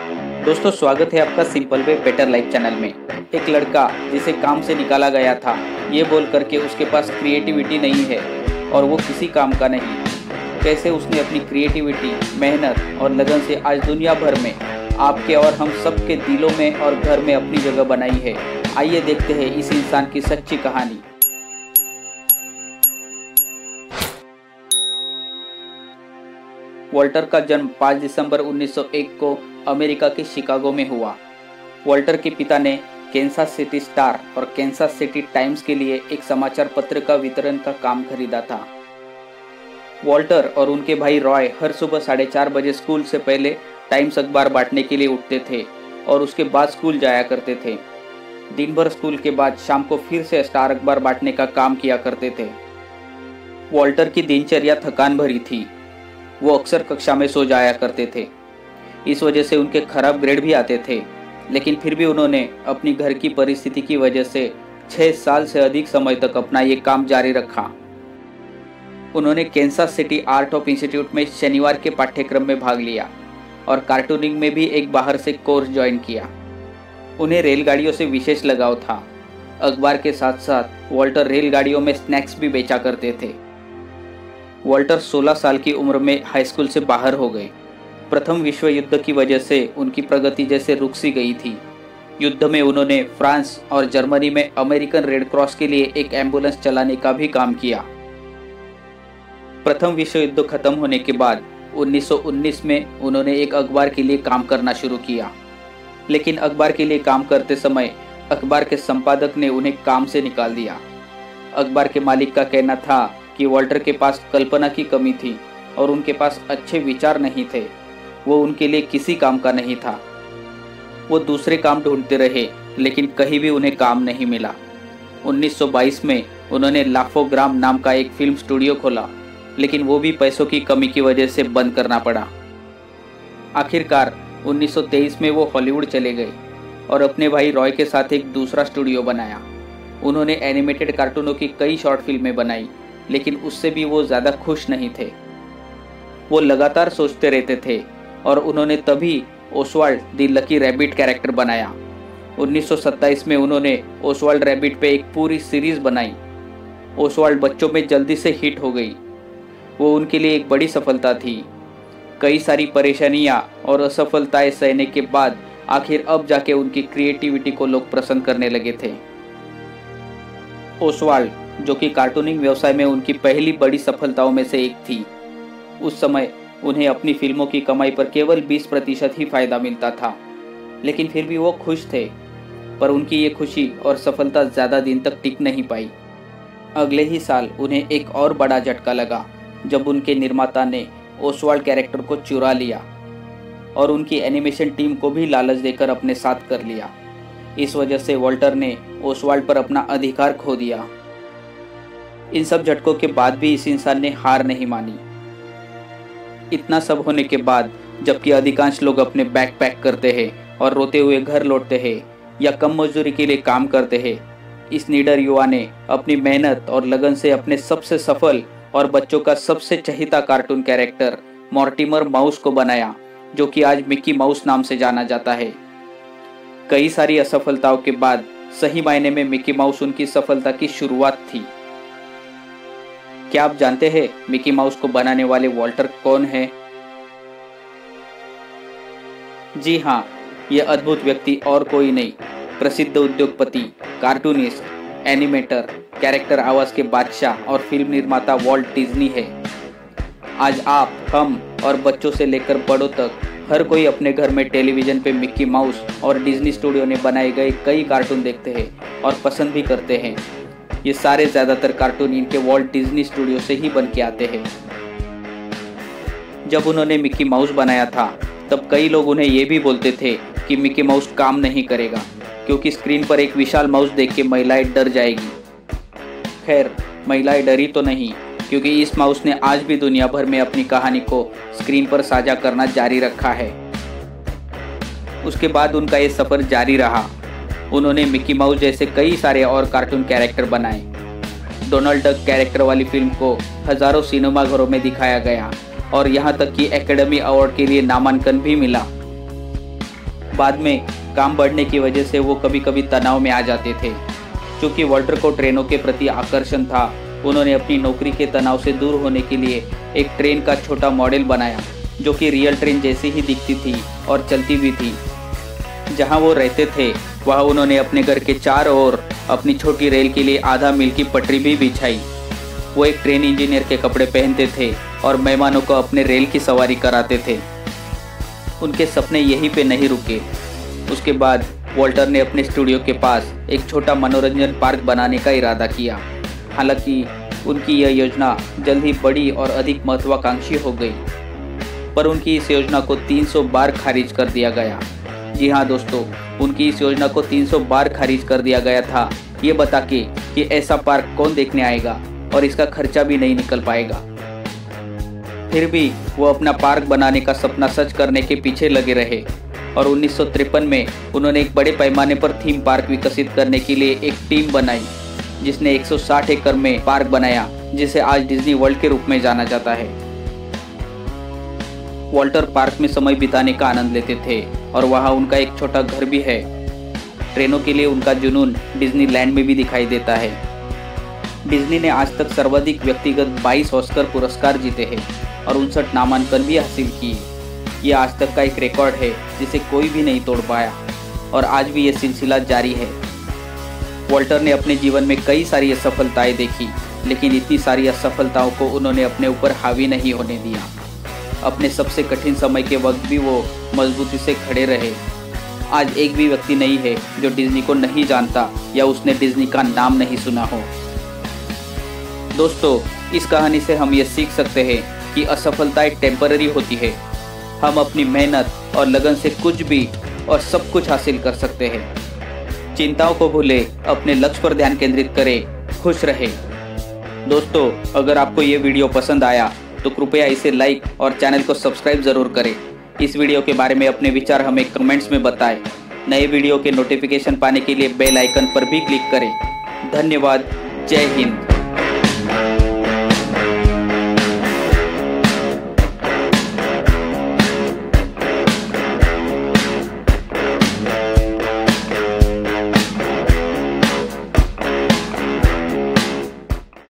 दोस्तों, स्वागत है आपका simple way better life channel में। एक लड़का जिसे काम से निकाला गया था ये बोल करके उसके पास क्रिएटिविटी नहीं है और वो किसी काम का नहीं, कैसे उसने अपनी क्रिएटिविटी, मेहनत और लगन से आज दुनिया भर में आपके और हम सब के दिलों में और घर में अपनी जगह बनाई है। आइए देखते हैं इस इंसान की सच्ची कहानी। वॉल्टर का जन्म 5 दिसंबर 1901 को अमेरिका के शिकागो में हुआ। वॉल्टर के पिता ने कैंसास सिटी स्टार और कैंसास सिटी टाइम्स के लिए एक समाचार पत्र का वितरण का काम खरीदा था। वॉल्टर और उनके भाई रॉय हर सुबह 4:30 बजे स्कूल से पहले टाइम्स अखबार बांटने के लिए उठते थे और उसके बाद स्कूल जाया करते थे। दिन भर स्कूल के बाद शाम को फिर से स्टार अखबार बांटने का काम किया करते थे। वॉल्टर की दिनचर्या थकान भरी थी। वो अक्सर कक्षा में सो जाया करते थे। इस वजह से उनके खराब ग्रेड भी आते थे, लेकिन फिर भी उन्होंने अपनी घर की परिस्थिति की वजह से 6 साल से अधिक समय तक अपना ये काम जारी रखा। उन्होंने Kansas city art of institute में शनिवार के पाठ्यक्रम में भाग लिया और कार्टूनिंग में भी एक बाहर से कोर्स ज्वाइन किया। उन्हें रेलगाड़ियों से विशेष लगाव था। अखबार के साथ साथ वॉल्टर रेलगाड़ियों में स्नैक्स भी बेचा करते थे। वॉल्टर 16 साल की उम्र में हाई स्कूल से बाहर हो गए। प्रथम विश्व युद्ध की वजह से उनकी प्रगति जैसे रुक सी गई थी। युद्ध में उन्होंने फ्रांस और जर्मनी में अमेरिकन रेड क्रॉस के लिए एक एम्बुलेंस चलाने का भी काम किया। प्रथम विश्व युद्ध खत्म होने के बाद 1919 में उन्होंने एक अखबार के लिए काम करना शुरू किया, लेकिन अखबार के लिए काम करते समय अखबार के संपादक ने उन्हें काम से निकाल दिया। अखबार के मालिक का कहना था कि वॉल्टर के पास कल्पना की कमी थी और उनके पास अच्छे विचार नहीं थे। वो उनके लिए किसी काम का नहीं था। वो दूसरे काम ढूंढते रहे, लेकिन कहीं भी उन्हें काम नहीं मिला। 1922 में उन्होंने लाफोग्राम नाम का एक फिल्म स्टूडियो खोला, लेकिन वो भी पैसों की कमी की वजह से बंद करना पड़ा। आखिरकार 1923 में वो हॉलीवुड चले गए और अपने भाई रॉय के साथ एक दूसरा स्टूडियो बनाया। उन्होंने एनिमेटेड कार्टूनों की कई शॉर्ट फिल्में बनाई, लेकिन उससे भी वो ज़्यादा खुश नहीं थे। वो लगातार सोचते रहते थे और उन्होंने तभी Oswald the lucky rabbit character बनाया। 1927 में उन्होंने ओसवाल्ड रैबिट पे एक पूरी सीरीज बनाई। ओसवाल्ड बच्चों में जल्दी से हिट हो गई। वो उनके लिए एक बड़ी सफलता थी। कई सारी परेशानियां और असफलताएं सहने के बाद आखिर अब जाके उनकी क्रिएटिविटी को लोग पसंद करने लगे थे। ओसवाल्ड, जो कि कार्टूनिंग व्यवसाय में उनकी पहली बड़ी सफलताओं में से एक थी, उस समय उन्हें अपनी फिल्मों की कमाई पर केवल 20% ही फायदा मिलता था, लेकिन फिर भी वो खुश थे। पर उनकी ये खुशी और सफलता ज़्यादा दिन तक टिक नहीं पाई। अगले ही साल उन्हें एक और बड़ा झटका लगा जब उनके निर्माता ने ओसवाल्ड कैरेक्टर को चुरा लिया और उनकी एनिमेशन टीम को भी लालच देकर अपने साथ कर लिया। इस वजह से वॉल्टर ने ओसवाल्ड पर अपना अधिकार खो दिया। इन सब झटकों के बाद भी इस इंसान ने हार नहीं मानी। इतना सब होने के बाद, जबकि अधिकांश लोग अपने बैग पैक करते हैं और रोते हुए घर लौटते हैं या कम मजदूरी के लिए काम करते हैं, इस निडर युवा ने अपनी मेहनत और लगन से अपने सबसे सफल और बच्चों का सबसे चहेता कार्टून कैरेक्टर मॉर्टिमर माउस को बनाया, जो कि आज मिकी माउस नाम से जाना जाता है। कई सारी असफलताओं के बाद सही मायने में मिकी माउस उनकी सफलता की शुरुआत थी। क्या आप जानते हैं मिकी माउस को बनाने वाले वॉल्टर कौन है? जी हाँ, ये अद्भुत व्यक्ति और कोई नहीं, प्रसिद्ध उद्योगपति, कार्टूनिस्ट, एनिमेटर, कैरेक्टर आवाज के बादशाह और फिल्म निर्माता वॉल्ट डिज्नी है। आज आप, हम और बच्चों से लेकर बड़ों तक हर कोई अपने घर में टेलीविजन पे मिकी माउस और डिज्नी स्टूडियो ने बनाए गए कई कार्टून देखते हैं और पसंद भी करते हैं। ये सारे ज़्यादातर कार्टून इनके वॉल्ट डिज्नी स्टूडियो से ही बन के आते हैं। जब उन्होंने मिकी माउस बनाया था, तब कई लोग उन्हें ये भी बोलते थे कि मिकी माउस काम नहीं करेगा, क्योंकि स्क्रीन पर एक विशाल माउस देख के महिलाएं डर जाएगी। खैर, महिलाएं डरी तो नहीं, क्योंकि इस माउस ने आज भी दुनिया भर में अपनी कहानी को स्क्रीन पर साझा करना जारी रखा है। उसके बाद उनका ये सफ़र जारी रहा। उन्होंने मिकी माउस जैसे कई सारे और कार्टून कैरेक्टर बनाए। डोनाल्ड डक कैरेक्टर वाली फिल्म को हजारों सिनेमाघरों में दिखाया गया और यहाँ तक कि एकेडमी अवार्ड के लिए नामांकन भी मिला। बाद में काम बढ़ने की वजह से वो कभी कभी तनाव में आ जाते थे। क्योंकि वॉल्टर को ट्रेनों के प्रति आकर्षण था, उन्होंने अपनी नौकरी के तनाव से दूर होने के लिए एक ट्रेन का छोटा मॉडल बनाया जो कि रियल ट्रेन जैसी ही दिखती थी और चलती भी थी। जहां वो रहते थे वहां उन्होंने अपने घर के चारों ओर अपनी छोटी रेल के लिए आधा मील की पटरी भी बिछाई। वो एक ट्रेन इंजीनियर के कपड़े पहनते थे और मेहमानों को अपने रेल की सवारी कराते थे। उनके सपने यहीं पे नहीं रुके। उसके बाद वॉल्टर ने अपने स्टूडियो के पास एक छोटा मनोरंजन पार्क बनाने का इरादा किया। हालांकि उनकी यह योजना जल्द ही बड़ी और अधिक महत्वाकांक्षी हो गई, पर उनकी इस योजना को 300 बार खारिज कर दिया गया। जी हाँ दोस्तों, उनकी इस योजना को 300 बार खारिज कर दिया गया था, ये बता के कि ऐसा पार्क कौन देखने आएगा और इसका खर्चा भी नहीं निकल पाएगा। फिर भी वो अपना पार्क बनाने का सपना सच करने के पीछे लगे रहे और 1953 में उन्होंने एक बड़े पैमाने पर थीम पार्क विकसित करने के लिए एक टीम बनाई, जिसने 160 एकड़ में पार्क बनाया, जिसे आज डिज्नी वर्ल्ड के रूप में जाना जाता है। वॉल्टर पार्क में समय बिताने का आनंद लेते थे और वहाँ उनका एक छोटा घर भी है। ट्रेनों के लिए उनका जुनून डिज्नीलैंड में भी दिखाई देता है। डिज्नी ने आज तक सर्वाधिक व्यक्तिगत 22 ऑस्कर पुरस्कार जीते हैं और 59 नामांकन भी हासिल किए। ये आज तक का एक रिकॉर्ड है जिसे कोई भी नहीं तोड़ पाया और आज भी ये सिलसिला जारी है। वॉल्टर ने अपने जीवन में कई सारी असफलताएं देखी, लेकिन इतनी सारी असफलताओं को उन्होंने अपने ऊपर हावी नहीं होने दिया। अपने सबसे कठिन समय के वक्त भी वो मजबूती से खड़े रहे। आज एक भी व्यक्ति नहीं है जो डिज्नी को नहीं जानता या उसने डिज्नी का नाम नहीं सुना हो। दोस्तों, इस कहानी से हम ये सीख सकते हैं कि असफलता एक टेम्पररी होती है। हम अपनी मेहनत और लगन से कुछ भी और सब कुछ हासिल कर सकते हैं। चिंताओं को भूले, अपने लक्ष्य पर ध्यान केंद्रित करें, खुश रहें। दोस्तों, अगर आपको ये वीडियो पसंद आया तो कृपया इसे लाइक और चैनल को सब्सक्राइब ज़रूर करें। इस वीडियो के बारे में अपने विचार हमें कमेंट्स में बताएं। नए वीडियो के नोटिफिकेशन पाने के लिए बेल आइकन पर भी क्लिक करें। धन्यवाद। जय हिंद।